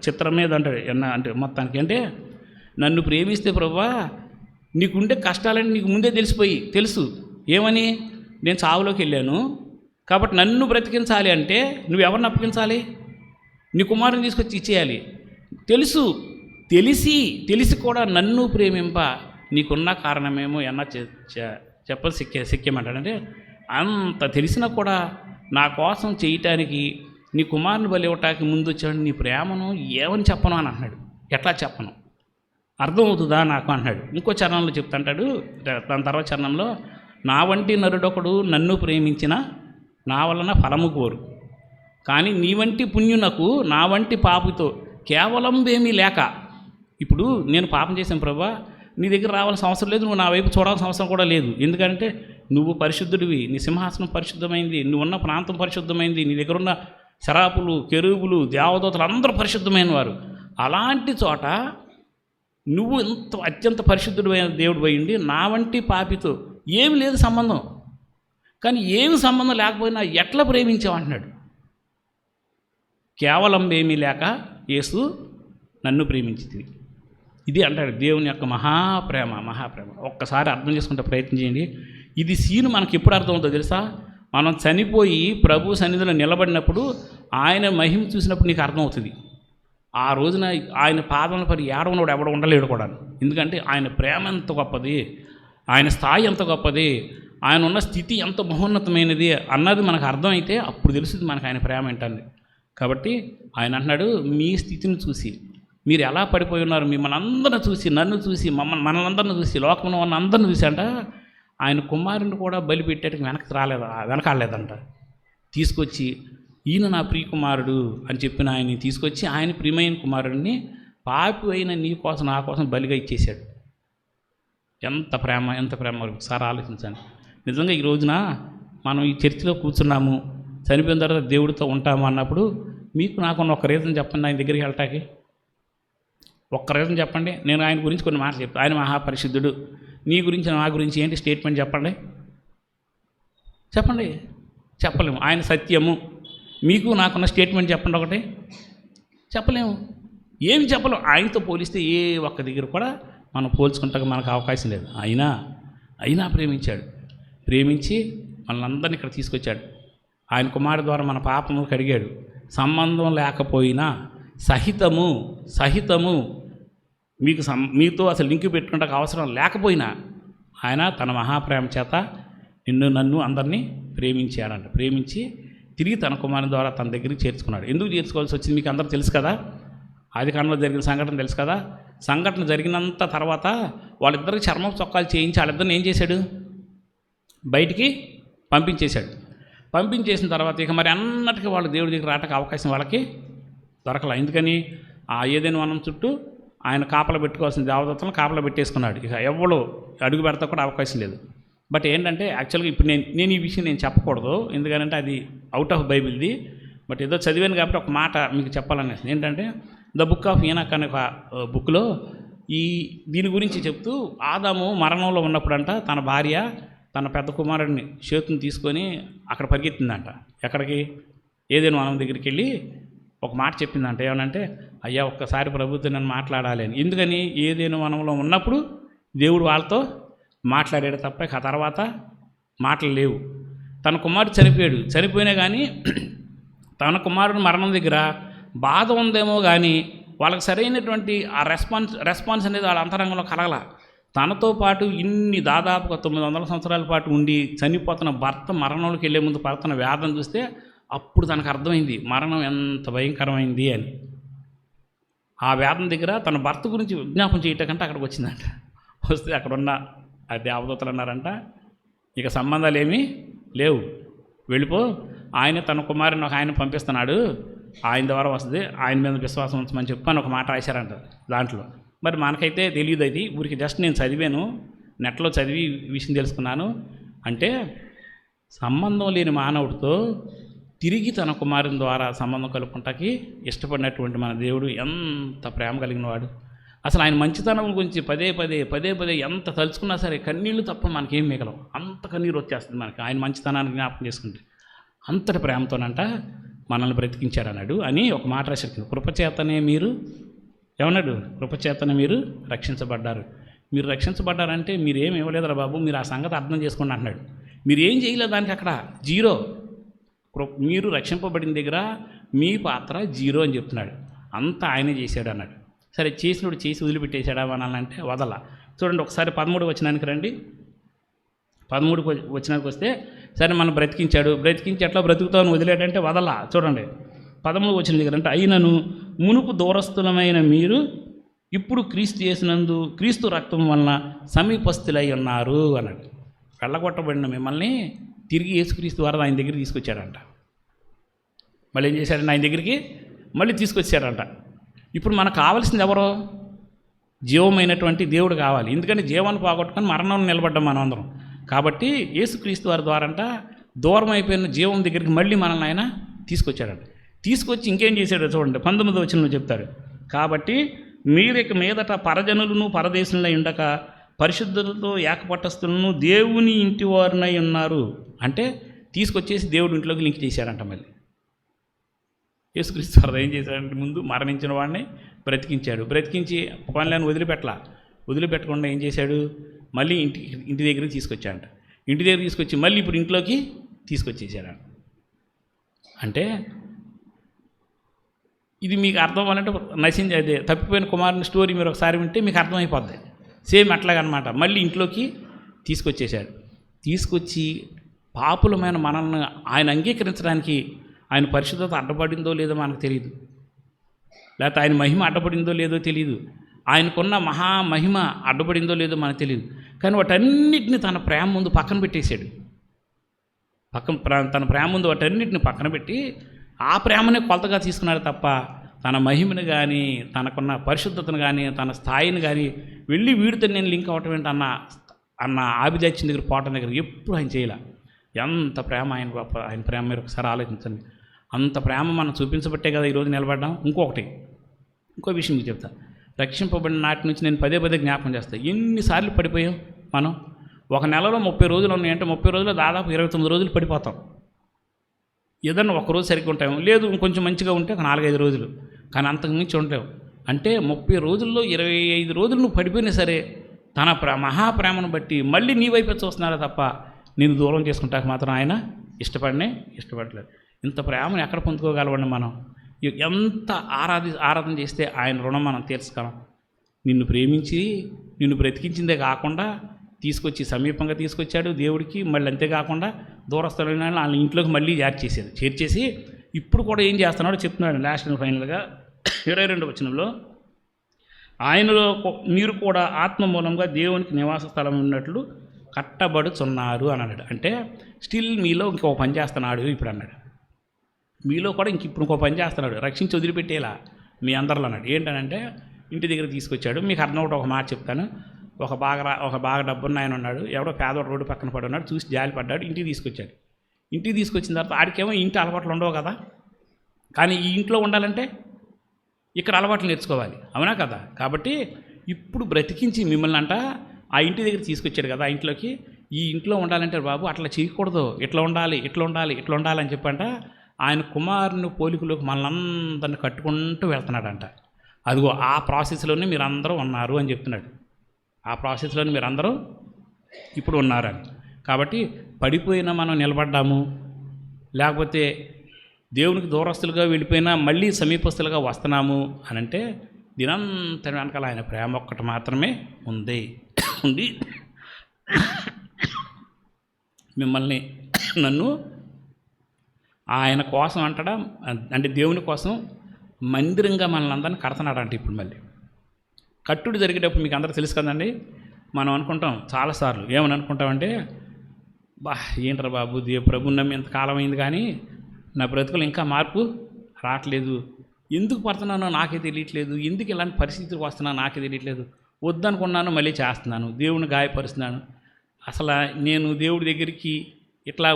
చిత్రం మీద అంటాడు. అంటే మొత్తానికి అంటే నన్ను ప్రేమిస్తే ప్రభువా నీకుండే కష్టాలని నీకు ముందే తెలుసు. ఏమని? నేను చావులోకి వెళ్ళాను కాబట్టి నన్ను బ్రతికించాలి అంటే నువ్వెవరిని అప్పగించాలి? నీ కుమారుని తీసుకొచ్చి ఇచ్చేయాలి. తెలిసి కూడా నన్ను ప్రేమింప నీకున్న కారణమేమో ఎన్నా శక్యమంటాడంటే అంత తెలిసినా కూడా నా కోసం చేయటానికి నీ కుమారుని బలి ఇవ్వటానికి ముందు వచ్చాడు. నీ ప్రేమను ఏమని చెప్పను అని అన్నాడు. ఎట్లా చెప్పను, అర్థమవుతుందా నాకు అన్నాడు. ఇంకో చరణంలో చెప్తాంటాడు, దాని తర్వాత చరణంలో, నా వంటి నరుడొకడు నన్ను ప్రేమించిన నా వలన ఫలము కోరు, కానీ నీ వంటి పుణ్యునకు నా వంటి పాపితో కేవలం ఏమీ లేక. ఇప్పుడు నేను పాపం చేశాను ప్రభా, నీ దగ్గర రావాల్సిన అవసరం లేదు, నువ్వు నా వైపు చూడాల్సిన అవసరం కూడా లేదు. ఎందుకంటే నువ్వు పరిశుద్ధుడివి, నీ సింహాసనం పరిశుద్ధమైంది, నువ్వు ఉన్న ప్రాంతం పరిశుద్ధమైంది, నీ దగ్గర ఉన్న శరాపులు కెరూబులు దేవదూతలు అందరూ పరిశుద్ధమైన వారు. అలాంటి చోట నువ్వు ఇంత అత్యంత పరిశుద్ధుడు దేవుడు పోయింది, నా వంటి పాపితో ఏమి లేదు సంబంధం. కానీ ఏమి సంబంధం లేకపోయినా ఎట్లా ప్రేమించావు అంటున్నాడు. కేవలం ఏమీ లేక యేసు నన్ను ప్రేమించింది. ఇది అంటాడు దేవుని యొక్క మహాప్రేమ. ఒక్కసారి అర్థం చేసుకుంటే ప్రయత్నం చేయండి. ఇది సీను మనకి ఎప్పుడు అర్థమవుతుందో తెలుసా? మనం చనిపోయి ప్రభు సన్నిధిలో నిలబడినప్పుడు ఆయన మహిమ చూసినప్పుడు నీకు అర్థమవుతుంది. ఆ రోజున ఆయన పాదముల పరి ఏడవనోడు ఎవడ ఉండలేడు కూడా. ఎందుకంటే ఆయన ప్రేమ ఎంత గొప్పది, ఆయన స్థాయి ఎంత గొప్పది, ఆయన ఉన్న స్థితి ఎంత మహోన్నతమైనది అన్నది మనకు అర్థమైతే అప్పుడు తెలుస్తుంది మనకు ఆయన ప్రేమ ఏంటంది. కాబట్టి ఆయన అంటున్నాడు, మీ స్థితిని చూసి మీరు ఎలా పడిపోయి ఉన్నారు, మిమ్మల్ని అందరిని చూసి, నన్ను చూసి, మనలందరిని చూసి, లోకంలో ఉన్న అందరిని చూసి అంట ఆయన కుమారుని కూడా బలి పెట్టేటికి వెనకాడలేదంట. తీసుకొచ్చి ఈయన నా ప్రియ కుమారుడు అని చెప్పిన ఆయన్ని తీసుకొచ్చి ఆయన ప్రియమైన కుమారుడిని పాపి అయిన నీ కోసం నా కోసం బలిగా ఇచ్చేశాడు. ఎంత ప్రేమ ఒకసారి ఆలోచించండి. నిజంగా ఈ రోజున మనం ఈ చర్చిలో కూర్చున్నాము, చనిపోయిన తర్వాత దేవుడితో ఉంటాము అన్నప్పుడు మీకు నాకున్న ఒక రీజన్ చెప్పండి ఆయన దగ్గరికి వెళ్ళటానికి. ఒక్క రీజన్ చెప్పండి. నేను ఆయన గురించి కొన్ని మాటలు చెప్తాను. ఆయన మహాపరిశుద్ధుడు. నీ గురించి నా గురించి ఏంటి స్టేట్మెంట్ చెప్పండి. చెప్పలేము. ఆయన సత్యము. మీకు నాకున్న స్టేట్మెంట్ చెప్పండి ఒకటి. చెప్పలేము. ఏమి చెప్పలేం. ఆయనతో పోలిస్తే ఏ ఒక్క దగ్గర కూడా మనం పోల్చుకుంటాక మనకు అవకాశం లేదు. అయినా ప్రేమించాడు. ప్రేమించి మనల్ని ఇక్కడ తీసుకొచ్చాడు. ఆయన కుమారుడు ద్వారా మన పాపము కడిగాడు. సంబంధం లేకపోయినా సహితము మీతో అసలు లింక్ పెట్టుకుంటే అవసరం లేకపోయినా ఆయన తన మహాప్రేమ చేత నన్ను అందరినీ ప్రేమించాడంట. ప్రేమించి తిరిగి తన కుమారుని ద్వారా తన దగ్గరికి చేర్చుకున్నాడు. ఎందుకు చేర్చుకోవాల్సి వచ్చింది మీకు అందరూ తెలుసు కదా. ఆదికాండంలో జరిగిన సంఘటన తెలుసు కదా. సంఘటన జరిగినంత తర్వాత వాళ్ళిద్దరికి చర్మం చొక్కాలు చేయించి వాళ్ళిద్దరిని ఏం చేశాడు, బయటికి పంపించేశాడు. పంపించేసిన తర్వాత ఇక మరి అన్నటికీ వాళ్ళు దేవుడి దగ్గర రావడానికి అవకాశం వాళ్ళకి దొరకల. ఎందుకని ఆ ఏదైనా వనం చుట్టూ ఆయన కాపలా పెట్టుకోవాల్సిన దేవదత్తలను కాపలా పెట్టేసుకున్నాడు. ఇక ఎవరు అడుగు పెడతా కూడా అవకాశం లేదు. బట్ ఏంటంటే యాక్చువల్గా ఇప్పుడు నేను ఈ విషయం నేను చెప్పకూడదు, ఎందుకంటే అది అవుట్ ఆఫ్ బైబిల్ది. బట్ ఏదో చదివాను కాబట్టి ఒక మాట మీకు చెప్పాలనేసి. ఏంటంటే ద బుక్ ఆఫ్ ఈనాక్ అనే ఒక బుక్లో దీని గురించి చెప్తూ ఆదాము మరణంలో ఉన్నప్పుడంట తన భార్య తన పెద్ద కుమారుడిని షేతుని తీసుకొని అక్కడ పరిగెత్తిందంట. ఎక్కడికి, ఏదైనా వనం దగ్గరికి వెళ్ళి ఒక మాట చెప్పిందంట. ఏమనంటే, అయ్యా ఒక్కసారి ప్రభుత్వం నన్ను మాట్లాడాలి అని. ఎందుకని, ఏదైనా వనంలో ఉన్నప్పుడు దేవుడు వాళ్ళతో మాట్లాడాడు తప్ప ఆ తర్వాత మాటలు లేవు. తన కుమారుడు చనిపోయినా కానీ తన కుమారుడు మరణం దగ్గర బాధ ఉందేమో కానీ వాళ్ళకి సరైనటువంటి ఆ రెస్పాన్స్ అనేది వాళ్ళ అంతరంగంలో కలగల. తనతో పాటు దాదాపుగా 900 సంవత్సరాల పాటు ఉండి చనిపోతున్న భర్త మరణంలోకి వెళ్ళే ముందు పడుతున్న వేదన చూస్తే అప్పుడు తనకు అర్థమైంది మరణం ఎంత భయంకరమైంది అని. ఆ వేదన దగ్గర తన భర్త గురించి విజ్ఞాపం చేయటకంటే అక్కడికి వచ్చిందంట. వస్తే అక్కడున్న ఆ దేవదూతలు అన్నారంట, ఇక సంబంధాలు ఏమీ లేవు, వెళ్ళిపో. ఆయన తన కుమారుని ఒక ఆయన పంపిస్తున్నాడు, ఆయన ద్వారా వస్తుంది, ఆయన మీద విశ్వాసం ఉంచమని చెప్పని ఒక మాట రాశారంట దాంట్లో. మరి మనకైతే తెలియదు, అది ఊరికి జస్ట్ నేను చదివాను, నెట్లో చదివి విషయం తెలుసుకున్నాను. అంటే సంబంధం లేని మానవుడితో తిరిగి తన కుమారుని ద్వారా సంబంధం కలుపుకుంటాకి ఇష్టపడినటువంటి మన దేవుడు ఎంత ప్రేమ కలిగిన వాడు. అసలు ఆయన మంచితనం గురించి పదే పదే ఎంత తలుచుకున్నా సరే కన్నీళ్ళు తప్ప మనకేం మిగలవు. అంత కన్నీరు వచ్చేస్తుంది మనకి ఆయన మంచితనాన్ని జ్ఞాపకం చేసుకుంటే. అంతటి ప్రేమతోనంట మనల్ని బ్రతికించారన్నాడు అని ఒక మాట రాశారు. కృపచేతనే మీరు ఏమన్నాడు, కృపచేతనే మీరు రక్షించబడ్డారు. మీరు రక్షించబడ్డారంటే మీరు ఏమి ఇవ్వలేదురా బాబు, మీరు ఆ సంగతి అర్థం చేసుకోండి అంటున్నాడు. మీరు ఏం చేయలేదు దానికి, అక్కడ జీరో. మీరు రక్షింపబడిన దగ్గర మీ పాత్ర జీరో అని చెప్తున్నాడు. అంతా ఆయనే చేశాడు అన్నాడు. సరే, చేసినప్పుడు చేసి వదిలిపెట్టేశాడా అనాలంటే వదల. చూడండి ఒకసారి 13 వచనానికి రండి. 13 వచనానికి వస్తే, సరే మనం బ్రతికించి ఎట్లా బ్రతుకుతామని వదిలేడంటే వదల. చూడండి 13 వచనం దగ్గర అంటే, అయినను మునుపు దూరస్థులమైన మీరు ఇప్పుడు క్రీస్తు రక్తం వలన సమీపస్థులై ఉన్నారు అన్నాడు. వెళ్ళగొట్టబడిన మిమ్మల్ని తిరిగి యేసుక్రీస్తు ద్వారా ఆయన దగ్గరికి తీసుకొచ్చాడంట. మళ్ళీ ఏం చేశాడంటే ఆయన దగ్గరికి మళ్ళీ తీసుకొచ్చాడంట. ఇప్పుడు మనకు కావాల్సింది ఎవరో, జీవమైనటువంటి దేవుడు కావాలి. ఎందుకంటే జీవాన్ని పోగొట్టుకొని మరణం నిలబడ్డాం మనం అందరం. కాబట్టి యేసుక్రీస్తు వారి ద్వారంట దూరం అయిపోయిన జీవం దగ్గరికి మళ్ళీ మనల్ని ఆయన తీసుకొచ్చాడంట. తీసుకొచ్చి ఇంకేం చేశాడో చూడండి, 19వ వచనంలో చెప్తాడు. కాబట్టి మీరు ఇక మీదట పరజనులను పరదేశులై ఉండక పరిశుద్ధులతో ఏకపట్టస్థులను దేవుని ఇంటి వారినై ఉన్నారు. అంటే తీసుకొచ్చేసి దేవుడి ఇంట్లోకి లింక్ చేశాడంట. మళ్ళీ యేసుక్రీస్తు వారు ఏం చేశాడంటే ముందు మరణించిన వాడిని బ్రతికించి పనులను వదిలిపెట్టకుండా ఏం చేశాడు, మళ్ళీ ఇంటి దగ్గరికి తీసుకొచ్చాడంట. ఇంటి దగ్గర తీసుకొచ్చి మళ్ళీ ఇప్పుడు ఇంట్లోకి తీసుకొచ్చేసాడంట. అంటే ఇది మీకు అర్థం అవ్వాలంటే అదే తప్పిపోయిన కుమారుని స్టోరీ మీరు ఒకసారి వింటే మీకు అర్థమైపోద్ది. సేమ్ అట్లాగనమాట. మళ్ళీ ఇంట్లోకి తీసుకొచ్చేసాడు. తీసుకొచ్చి పాపులమైన మనల్ని ఆయన అంగీకరించడానికి ఆయన పరిశుద్ధత అడ్డపడిందో లేదో మనకు తెలియదు, లేకపోతే ఆయన మహిమ అడ్డపడిందో లేదో తెలియదు, ఆయనకున్న మహామహిమ అడ్డపడిందో లేదో మనకు తెలియదు. కానీ వాటన్నిటిని తన ప్రేమ ముందు పక్కన పెట్టేశాడు. తన ప్రేమ ముందు వాటన్నిటిని పక్కన పెట్టి ఆ ప్రేమనే కొలతగా తీసుకున్నాడు తప్ప తన మహిమను కానీ తనకున్న పరిశుద్ధతను కానీ తన స్థాయిని కానీ వెళ్ళి వీడితో నేను లింక్ అవ్వటం ఏంటి అన్న ఆభిజాత్యం దగ్గర పోవటం దగ్గర ఎప్పుడు ఆయన చేయలే. ఎంత ప్రేమ ఆయన గొప్ప. ఆయన ప్రేమ మీరు ఒకసారి ఆలోచించండి. అంత ప్రేమ మనం చూపించబట్టే కదా ఈరోజు నిలబడ్డాం. ఇంకో విషయం మీకు చెప్తా. రక్షింపబడిన నాటి నుంచి నేను పదే జ్ఞాపకం చేస్తాను. ఎన్నిసార్లు పడిపోయాం మనం. ఒక నెలలో 30 రోజులు ఉన్నాయంటే 30 రోజుల్లో దాదాపు 29 రోజులు పడిపోతాం. ఏదన్నా ఒకరోజు సరిగ్గా ఉంటాం, లేదు ఇంకొంచెం మంచిగా ఉంటే ఒక 4-5 రోజులు, కానీ అంతకు మించి ఉంటాం. అంటే 30 రోజుల్లో 25 రోజులు నువ్వు పడిపోయినా సరే తన మహాప్రేమను బట్టి మళ్ళీ నీ వైపే చూస్తున్నారా తప్ప నేను దూరం చేసుకుంటాక మాత్రం ఆయన ఇష్టపడలేదు. ఇంత ప్రేమను ఎక్కడ పొందుకోగలవండి మనం? ఎంత ఆరాధన చేస్తే ఆయన రుణం మనం తీర్చగలం? నిన్ను ప్రేమించి నిన్ను బ్రతికించిందే కాకుండా తీసుకొచ్చి సమీపంగా తీసుకొచ్చాడు దేవుడికి. మళ్ళీ అంతేకాకుండా దూరస్థులైన వాళ్ళ ఇంట్లోకి మళ్ళీ చేర్చేసి ఇప్పుడు కూడా ఏం చేస్తున్నాడో చెప్తున్నాడు లాస్ట్ అండ్ ఫైనల్గా 22వ వచనంలో, ఆయనలో మీరు కూడా ఆత్మ మూలంగా దేవునికి నివాస స్థలం ఉన్నట్లు కట్టబడుచున్నారు అని అన్నాడు. అంటే స్టిల్ మీలో ఇంకో పని చేస్తున్నాడు ఇప్పుడు అన్నాడు. మీలో కూడా ఇప్పుడు ఇంకో పని చేస్తున్నాడు, రక్షించి వదిలిపెట్టేలా మీ అందరిలో అన్నాడు. ఏంటనంటే ఇంటి దగ్గర తీసుకొచ్చాడు. మీకు అర్థం ఒకటి ఒక మాట చెప్తాను. ఒక బాగా డబ్బున్న ఆయన ఉన్నాడు, ఎవడో పేదవాడు రోడ్డు పక్కన పడి ఉన్నాడు, చూసి జాలి పడ్డాడు, ఇంటికి తీసుకొచ్చాడు. ఇంటికి తీసుకొచ్చిన తర్వాత ఆడికేమో ఇంటి అలవాట్లు ఉండవు కదా, కానీ ఈ ఇంట్లో ఉండాలంటే ఇక్కడ అలవాట్లు నేర్చుకోవాలి, అవునా కదా? కాబట్టి ఇప్పుడు బ్రతికించి మిమ్మల్ని అంట ఆ ఇంటి దగ్గర తీసుకొచ్చాడు కదా, ఆ ఇంట్లోకి. ఈ ఇంట్లో ఉండాలంటే బాబు అట్లా చేయకూడదు, ఇట్లా ఉండాలి అని చెప్పంట ఆయన కుమారుని పోలికలోకి మనల్ని కట్టుకుంటూ వెళ్తున్నాడంట. అదిగో ఆ ప్రాసెస్లోనే మీరు అందరూ ఉన్నారు అని చెప్తున్నాడు. ఆ ప్రాసెస్లోనే మీరు అందరూ ఇప్పుడు ఉన్నారని. కాబట్టి పడిపోయినా మనం నిలబడ్డాము, లేకపోతే దేవునికి దూరస్తులుగా వెళ్ళిపోయినా మళ్ళీ సమీపస్తులుగా వస్తున్నాము అని అంటే దినంతటి వెనకాల ఆయన ప్రేమ ఒక్కటి మాత్రమే ఉండి మిమ్మల్ని నన్ను ఆయన కోసం అంటాడా, అంటే దేవుని కోసం మందిరంగా మనల్ని అందరినీ కడుతున్నాడంట. ఇప్పుడు మళ్ళీ కట్టుడు జరిగేటప్పుడు మీకు అందరూ తెలుసు కదండి. మనం అనుకుంటాం చాలాసార్లు, ఏమని అనుకుంటామంటే, ఏంట్రా బాబు ప్రభు నమ్మి ఎంతకాలం అయింది కానీ నా బ్రతుకులు ఇంకా మార్పు రావట్లేదు, ఎందుకు పడుతున్నానో నాకే తెలియట్లేదు, ఎందుకు ఇలాంటి పరిస్థితులకు వస్తున్నానో నాకే తెలియట్లేదు, వద్దనుకున్నాను మళ్ళీ చేస్తున్నాను, దేవుని గాయపరుస్తున్నాను, అసలు నేను దేవుడి దగ్గరికి ఇట్లా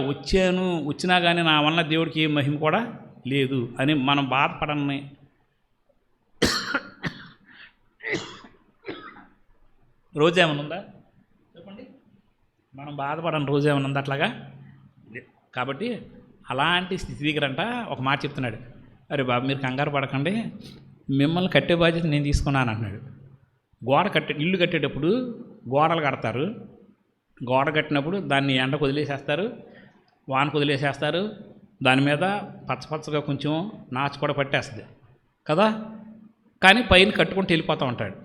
వచ్చినా కానీ నా వల్ల దేవుడికి ఏ మహిమ కూడా లేదు అని మనం బాధపడని రోజేమైనా ఉందా చెప్పండి? మనం బాధపడని రోజేమైనా ఉందా అట్లాగా? కాబట్టి అలాంటి స్థితి దగ్గరంట ఒక మాట చెప్తున్నాడు, అరే బాబు మీరు కంగారు పడకండి, మిమ్మల్ని కట్టే బాధ్యత నేను తీసుకున్నాను అన్నాడు. ఇల్లు కట్టేటప్పుడు గోడలు కడతారు, గోడ కట్టినప్పుడు దాన్ని ఎండకు వదిలేసేస్తారు, వానకు వదిలేసేస్తారు, దాని మీద పచ్చగా కొంచెం నాచు కూడా పట్టేస్తుంది కదా, కానీ పైన కట్టుకుంటూ వెళ్ళిపోతూ ఉంటాడు,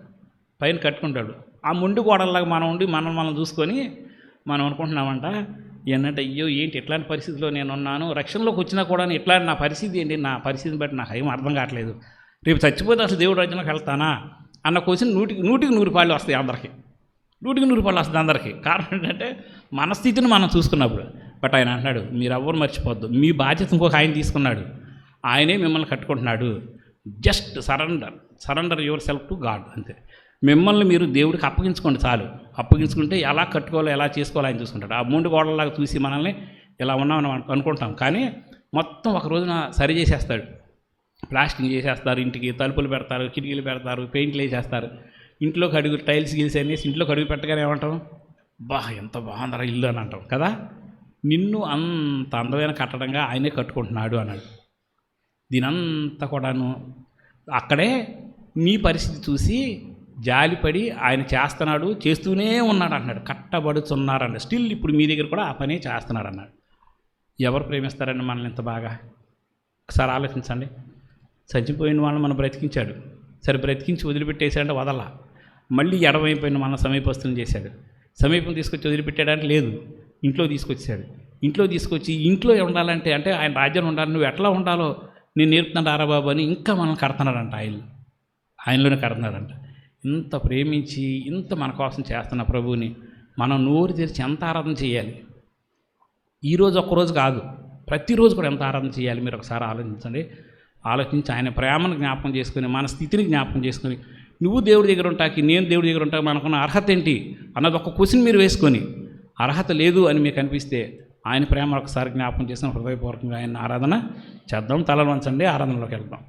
పైన కట్టుకుంటాడు. ఆ ముండి గోడల్లాగా మనం ఉండి మనం చూసుకొని మనం అనుకుంటున్నామంట, ఏంటంటే అయ్యో ఏంటి ఇట్లాంటి పరిస్థితిలో నేను ఉన్నాను, రక్షణలోకి వచ్చినా కూడా ఇట్లాంటి నా పరిస్థితి ఏంటి, నా పరిస్థితిని బట్టి నాకు ఏం అర్థం కావట్లేదు, రేపు చచ్చిపోతే అసలు దేవుడు రాజ్యంలోకి వెళ్తానా అన్న క్వశ్చన్ 100కి 100 రూపాయలు వస్తాయి అందరికీ, 100కి 100 రూపాయలు వస్తుంది అందరికీ. కారణం ఏంటంటే మన స్థితిని మనం చూసుకున్నప్పుడు. బట్ ఆయన అంటున్నాడు, మీరు ఎవ్వరు మర్చిపోద్దు, మీ బాధ్యత ఇంకొక ఆయన తీసుకున్నాడు, ఆయనే మిమ్మల్ని కట్టుకుంటున్నాడు. Just surrender yourself to God, అంతే. మిమ్మల్ని మీరు దేవుడికి అప్పగించుకోండి చాలు. అప్పగించుకుంటే ఎలా కట్టుకోవాలో ఎలా చేసుకోవాలో ఆయన చూసుకుంటాడు. ఆ 3 గోడలలాగా చూసి మనల్ని ఇలా ఉన్నామని అనుకుంటాం, కానీ మొత్తం ఒక రోజున సరి చేసేస్తాడు. ప్లాస్టింగ్ చేసేస్తారు, ఇంటికి తలుపులు పెడతారు, కిటికీలు పెడతారు, పెయింట్లు వేసేస్తారు, ఇంట్లోకి అడుగు టైల్స్ గీల్స్ అనేసి ఇంట్లోకి అడుగు పెట్టగానే ఏమంటాం, ఎంత బాగుందరా ఇల్లు అని అంటాం కదా. నిన్ను అంత అందమైన కట్టడంగా ఆయనే కట్టుకుంటున్నాడు అన్నాడు. దీనంతా కూడాను అక్కడే నీ పరిస్థితి చూసి జాలిపడి ఆయన చేస్తున్నాడు, చేస్తూనే ఉన్నాడు అన్నాడు. కట్టబడుతున్నారన్నాడు. స్టిల్ ఇప్పుడు మీ దగ్గర కూడా ఆ పనే చేస్తున్నాడు అన్నాడు. ఎవరు ప్రేమిస్తారండి మనల్ని ఇంత బాగా? ఒకసారి ఆలోచించండి. చచ్చిపోయిన వాళ్ళని మనం బ్రతికించాడు, సరే బ్రతికించి వదిలిపెట్టేశాడంటే వదల, మళ్ళీ ఎడమైపోయిన మన సమీపస్తులను చేశాడు. సమీపం తీసుకొచ్చి వదిలిపెట్టాడంటే లేదు, ఇంట్లో తీసుకొచ్చాడు. ఇంట్లో తీసుకొచ్చి ఇంట్లో ఉండాలంటే అంటే ఆయన రాజ్యం ఉండాలి, నువ్వు ఎట్లా ఉండాలో నేను నేర్పుతున్నాడు ఆరా బాబు అని ఇంకా మనం కడుతున్నాడంట, ఆయనలోనే కడుతున్నాడంట. ఇంత ప్రేమించి ఇంత మన కోసం చేస్తున్న ప్రభువుని మనం నోరు తెరిచి ఎంత ఆరాధన చేయాలి. ఈరోజు ఒక్కరోజు కాదు, ప్రతిరోజు కూడా ఎంత ఆరాధన చేయాలి మీరు ఒకసారి ఆలోచించండి. ఆలోచించి ఆయన ప్రేమను జ్ఞాపకం చేసుకుని, మన స్థితిని జ్ఞాపకం చేసుకుని, నువ్వు దేవుడి దగ్గర ఉంటాకి నేను దేవుడి దగ్గర ఉంటాకి మనకున్న అర్హత ఏంటి అన్నది ఒక క్వశ్చన్ మీరు వేసుకొని, అర్హత లేదు అని మీకు అనిపిస్తే ఆయన ప్రేమ ఒకసారి జ్ఞాపకం చేసిన హృదయపూర్వకంగా ఆయన ఆరాధన చేద్దాం. తలలు వంచండి, ఆరాధనలోకి వెళ్దాం.